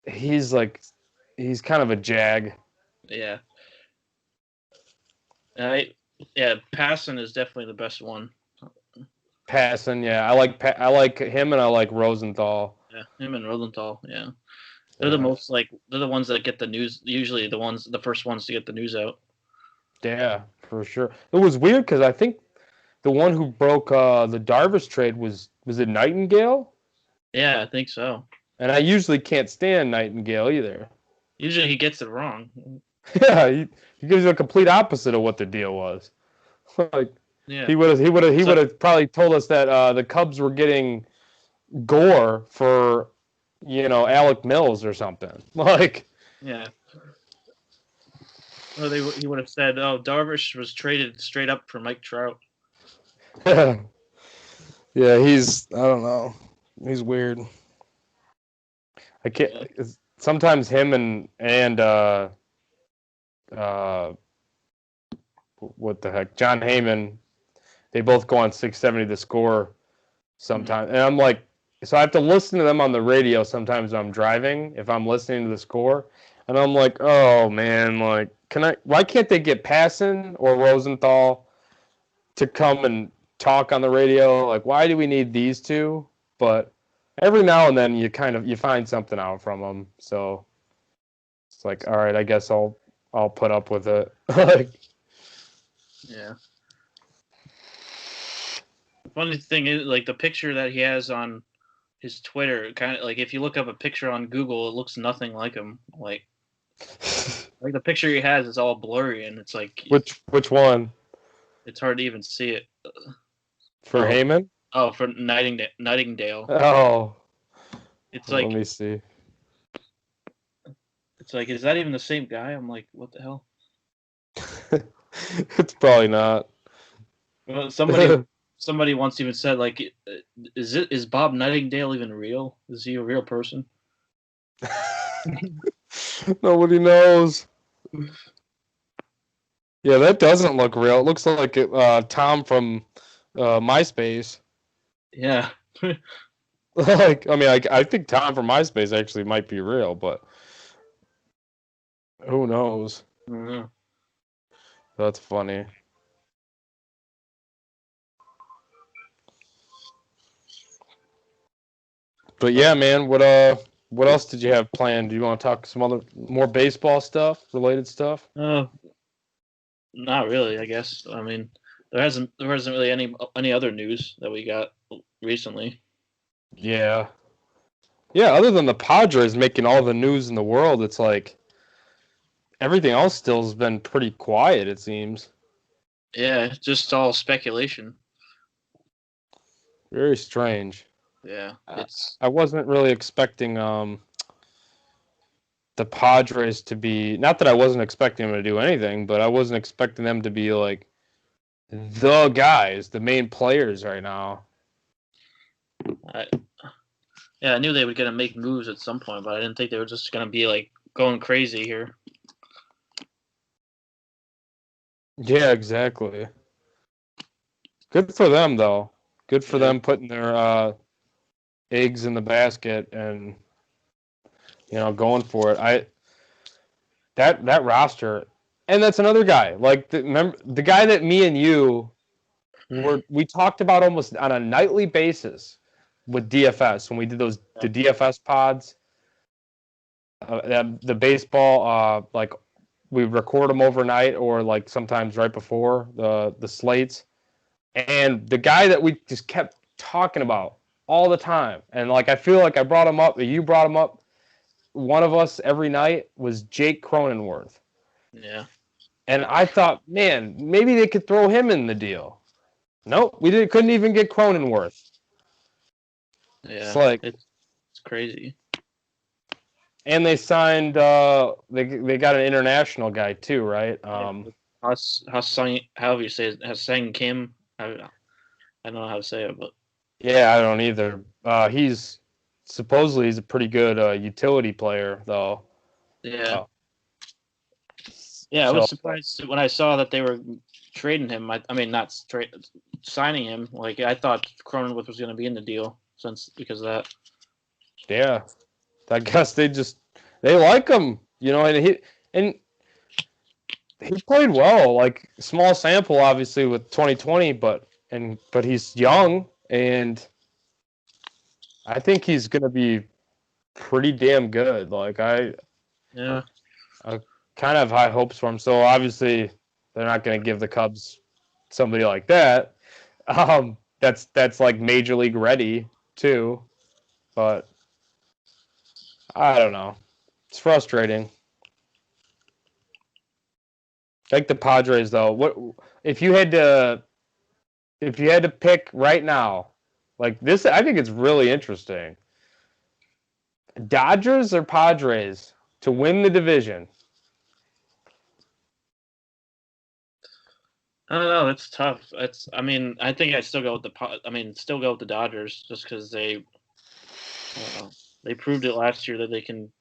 B: he's kind of a jag.
E: Yeah. Passon is definitely the best one.
B: Passing, yeah. I like him and I like Rosenthal.
E: Yeah, him and Rosenthal. Yeah, they're the most they're the ones that get the news. Usually, the first ones to get the news out.
B: Yeah, for sure. It was weird because I think the one who broke the Darvish trade was it Nightingale?
E: Yeah, I think so.
B: And I usually can't stand Nightingale either.
E: Usually, he gets it wrong.
B: Yeah, he gives you a complete opposite of what the deal was. Like,
E: yeah,
B: he would have probably told us that the Cubs were getting Gore for Alec Mills or something. Like,
E: yeah. Or he would have said, "Oh, Darvish was traded straight up for Mike Trout."
B: yeah, I don't know, he's weird. I can't. Sometimes him and what the heck, John Heyman, they both go on 670 The Score sometimes, and I'm like, so I have to listen to them on the radio sometimes when I'm driving if I'm listening to The Score, and I'm like, oh man, like, why can't they get Passan or Rosenthal to come and talk on the radio? Like, why do we need these two? But every now and then you find something out from them, so it's like, all right, I guess I'll put up with it. Like,
E: yeah. The funny thing is, like, the picture that he has on his Twitter, kind of like if you look up a picture on Google, it looks nothing like him. Like the picture he has is all blurry, and it's like
B: which one?
E: It's hard to even see it.
B: For Heyman?
E: Oh, for Nightingale.
B: Oh,
E: it's like,
B: let me see.
E: It's like, is that even the same guy? I'm like, what the hell?
B: It's probably not.
E: Well, somebody once even said, like, is Bob Nightingale even real? Is he a real person?
B: Nobody knows. Yeah, that doesn't look real. It looks like Tom from MySpace.
E: Yeah.
B: Like, I mean, I think Tom from MySpace actually might be real, but who knows?
E: Mm-hmm.
B: That's funny. But yeah, man, what else did you have planned? Do you want to talk some more baseball stuff, related stuff?
E: Not really, I guess. I mean, there wasn't really any other news that we got recently.
B: Yeah. Yeah, other than the Padres making all the news in the world, it's like everything else still has been pretty quiet, it seems.
E: Yeah, it's just all speculation.
B: Very strange.
E: Yeah,
B: I wasn't really expecting the Padres to be, not that I wasn't expecting them to do anything, but I wasn't expecting them to be like the guys, the main players right now.
E: I knew they were gonna make moves at some point, but I didn't think they were just gonna be like going crazy here.
B: Yeah, exactly. Good for them, though. Good for them putting their eggs in the basket and going for it. That roster, and that's another guy. Like the guy that me and you we talked about almost on a nightly basis with DFS when we did the DFS pods. The baseball, like, we record them overnight or like sometimes right before the slates. And the guy that we just kept talking about all the time, and like I feel like I brought him up, or you brought him up, one of us every night, was Jake Cronenworth.
E: Yeah.
B: And I thought, man, maybe they could throw him in the deal. Nope, couldn't even get Cronenworth.
E: Yeah.
B: It's like
E: it's crazy.
B: And they signed they got an international guy too, right?
E: However you say it, Hassan Kim. I don't know how to say it, but
B: yeah, I don't either. He's supposedly a pretty good utility player, though.
E: Yeah. I was surprised when I saw that they were trading him. I mean, not signing him. Like, I thought Cronenworth was going to be in the deal because of that.
B: Yeah, I guess they like him, and he played well. Like, small sample, obviously, with 2020, but he's young, and I think he's going to be pretty damn good. Like I kind of have high hopes for him. So obviously they're not going to give the Cubs somebody like that. That's like major league ready too, but I don't know. It's frustrating. Like the Padres though. What if you had to pick right now? Like this, I think it's really interesting. Dodgers or Padres to win the division?
E: I don't know. It's tough. I mean, I think I still go with still go with the Dodgers just because they proved it last year that they can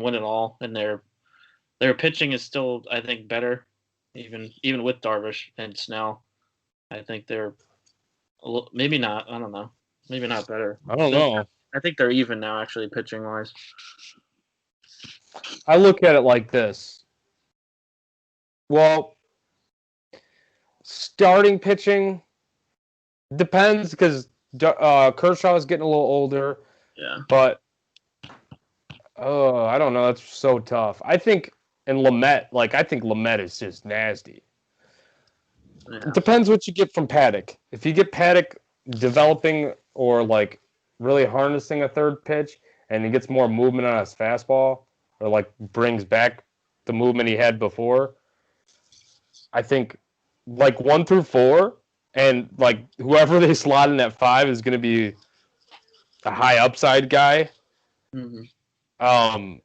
E: win it all, and their pitching is still, I think, better, even with Darvish and Snell. I think they're maybe not. I don't know. Maybe not better.
B: I don't know.
E: I think they're even now, actually, pitching wise.
B: I look at it like this. Well, starting pitching depends because Kershaw is getting a little older.
E: Yeah.
B: But I don't know. That's so tough. I think Lamet is just nasty.
E: Yeah.
B: It depends what you get from Paddock. If you get Paddock developing or like really harnessing a third pitch and he gets more movement on his fastball or like brings back the movement he had before, I think like 1 through 4 and like whoever they slot in at 5 is going to be a high upside guy.
E: Mm-hmm.
B: I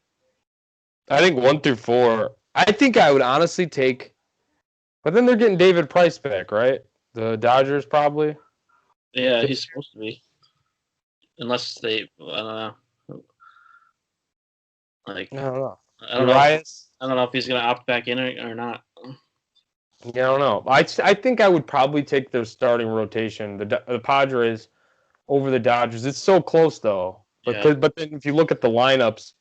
B: think 1 through 4. I think I would honestly take, but then they're getting David Price back, right? The Dodgers probably.
E: Yeah, he's supposed to be, unless they. I don't know. Like
B: I don't know.
E: I don't know if he's gonna opt back in or not.
B: Yeah, I don't know. I think I would probably take their starting rotation, the Padres, over the Dodgers. It's so close though. But then if you look at the lineups,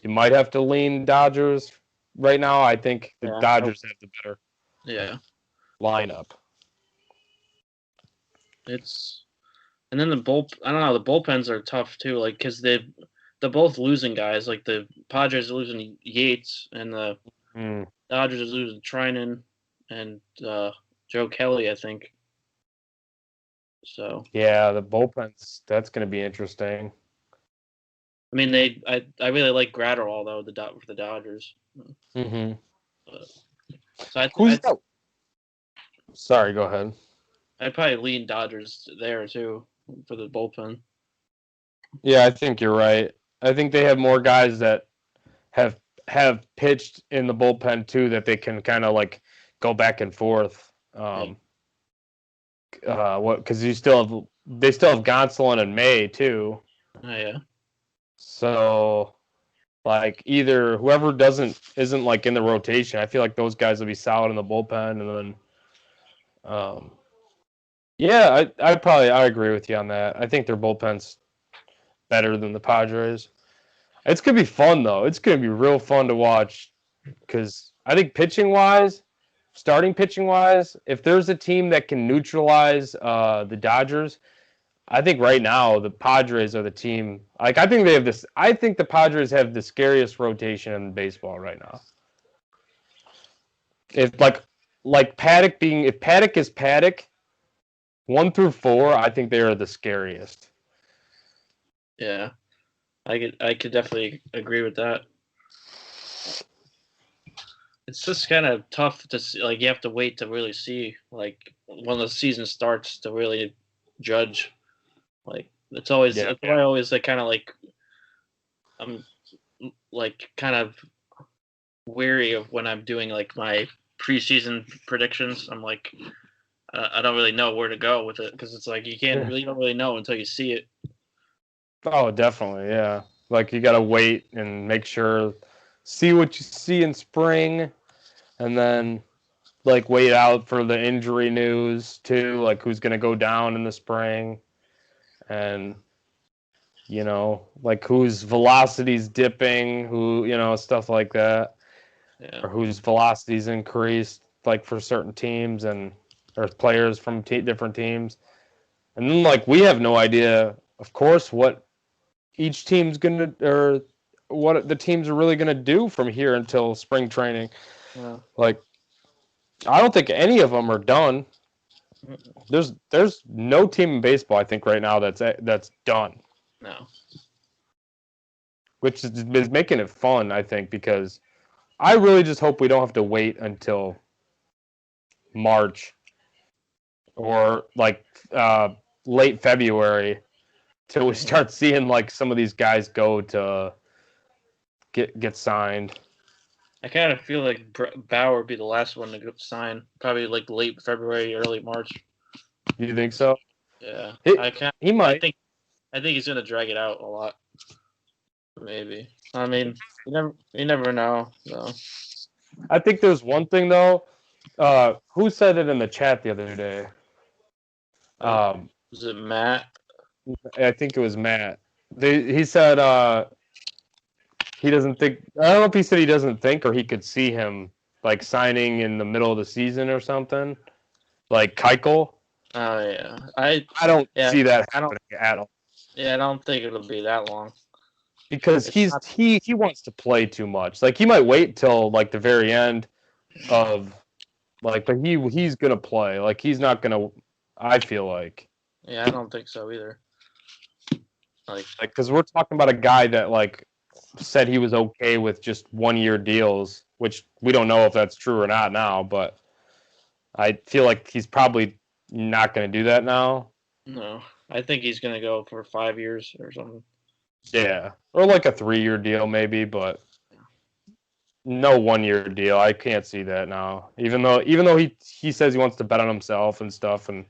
B: you might have to lean Dodgers. Right now, I think the Dodgers have the better lineup.
E: And then I don't know. The bullpens are tough too, like because they're both losing guys. Like the Padres are losing Yates, and the Dodgers are losing Trinan and Joe Kelly, I think. So
B: yeah, the bullpens. That's going to be interesting.
E: I mean, I really like Gratterall though for the Dodgers.
B: Mm-hmm.
E: So
B: Sorry, go ahead.
E: I'd probably lean Dodgers there too for the bullpen.
B: Yeah, I think you're right. I think they have more guys that have pitched in the bullpen too that they can kind of like go back and forth. Because they still have Gonsolin and May too.
E: Oh yeah.
B: So like either whoever isn't like in the rotation, I feel like those guys will be solid in the bullpen, and then yeah, I agree with you on that. I think their bullpen's better than the Padres. It's gonna be fun though. It's gonna be real fun to watch because I think starting pitching wise, if there's a team that can neutralize the Dodgers, I think right now the Padres are the team. Like I think they have this. I think the Padres have the scariest rotation in baseball right now. If Paddock if Paddock is Paddock, 1 through 4, I think they are the scariest.
E: Yeah, I could definitely agree with that. It's just kind of tough to see. Like you have to wait to really see like when the season starts to really judge. Like it's always I always like kind of like I'm like kind of weary of when I'm doing like my preseason predictions. I'm like I don't really know where to go with it because it's like you don't really know until you see it.
B: Oh, definitely, yeah. Like you gotta wait and make sure, see what you see in spring, and then like wait out for the injury news too, like who's gonna go down in the spring, and like whose velocity's dipping, who stuff like that, or whose velocity's increased, like for certain teams or players from different teams. And then, like, we have no idea, of course, what each team's going to, or what the teams are really going to do from here until spring training.
E: Yeah.
B: Like, I don't think any of them are done. There's no team in baseball, I think, right now that's done.
E: No.
B: Which is making it fun, I think, because I really just hope we don't have to wait until March or like late February till we start seeing like some of these guys go to get signed.
E: I kind of feel like Bauer would be the last one to go sign, probably like late February, early March.
B: You think so?
E: Yeah,
B: he might.
E: I think he's gonna drag it out a lot. Maybe. I mean, you never know. So.
B: I think there's one thing though. Who said it in the chat the other day?
E: Was it Matt?
B: I think it was Matt. He said he doesn't think. I don't know if he said he doesn't think or he could see him like signing in the middle of the season or something, like Keuchel.
E: Oh yeah, I
B: don't see that happening at all.
E: Yeah, I don't think it'll be that long.
B: Because he wants to play too much. Like he might wait till like the very end of like, but he's gonna play. Like he's not gonna. I feel like.
E: Yeah, I don't think so either. Like
B: because we're talking about a guy that like said he was okay with just 1-year deals, which we don't know if that's true or not now. But I feel like he's probably not gonna do that now.
E: No, I think he's gonna go for 5 years or something.
B: Yeah, or like a 3-year deal maybe, but no 1-year deal. I can't see that now. Even though he says he wants to bet on himself and stuff, and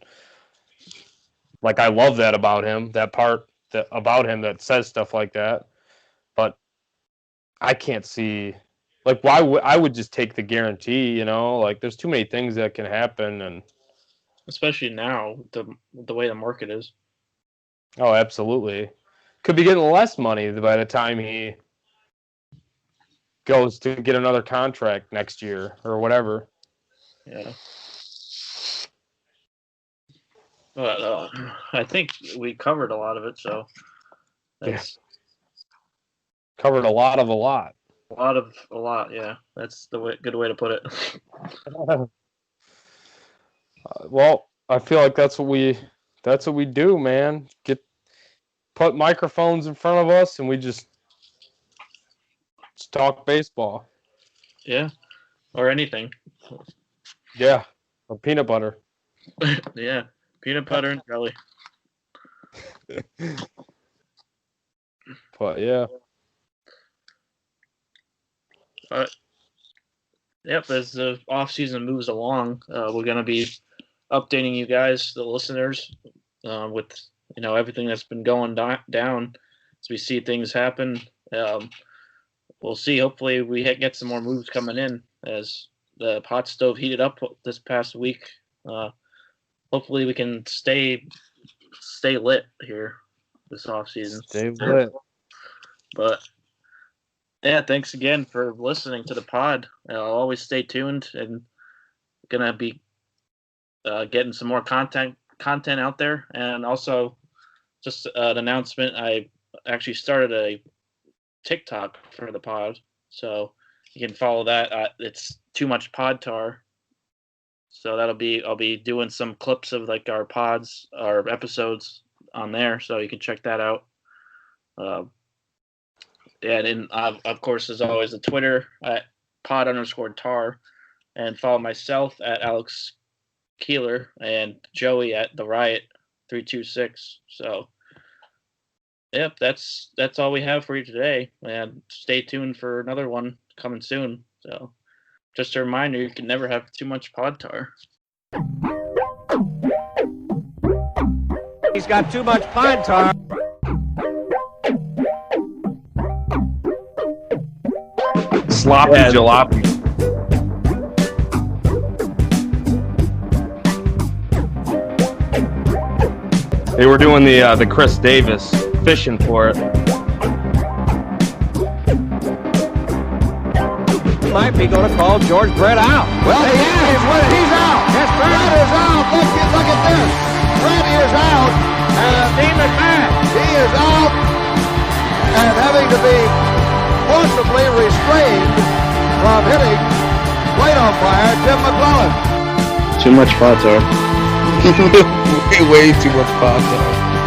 B: like I love that about him, that part about him that says stuff like that. But I can't see like why I would just take the guarantee, you know? Like there's too many things that can happen, and
E: especially now the way the market is.
B: Oh, absolutely. Could be getting less money by the time he goes to get another contract next year or whatever.
E: Yeah. But I think we covered a lot of it, so that's
B: covered a lot of a lot.
E: A lot, yeah. That's the good way to put it.
B: Well, I feel like that's what we do, man. Put microphones in front of us and we just talk baseball.
E: Yeah. Or anything.
B: Yeah. Or peanut butter.
E: Yeah. Peanut butter and jelly.
B: But yeah.
E: Yep, as the off season moves along, we're gonna be updating you guys, the listeners, with everything that's been going down as we see things happen. We'll see. Hopefully, we get some more moves coming in as the pot stove heated up this past week. Hopefully, we can stay lit here this off season.
B: Stay lit.
E: But yeah, thanks again for listening to the pod. Always stay tuned and gonna be getting some more content out there. And also just an announcement, I actually started a TikTok for the pod, so you can follow that. It's Too Much Pod Tar. So I'll be doing some clips of like our episodes on there, so you can check that out. And then of course, as always, the Twitter at pod_tar, and follow myself at Alex Keeler and Joey at the Riot 326. So yep, that's all we have for you today, and stay tuned for another one coming soon. So just a reminder, you can never have too much pod tar.
A: He's got too much pine tar.
B: Sloppy jalopy. They were doing the Chris Davis, fishing for it.
A: Might be going to call George Brett out.
C: Well, he is. He's out.
A: Yes, sir.
C: Brett is out. Look at this. Freddie is out, and
A: Team is back.
C: he is out and having to be forcibly restrained from hitting plate umpire Tim McClellan.
D: Too much Potter.
B: way too much Pato.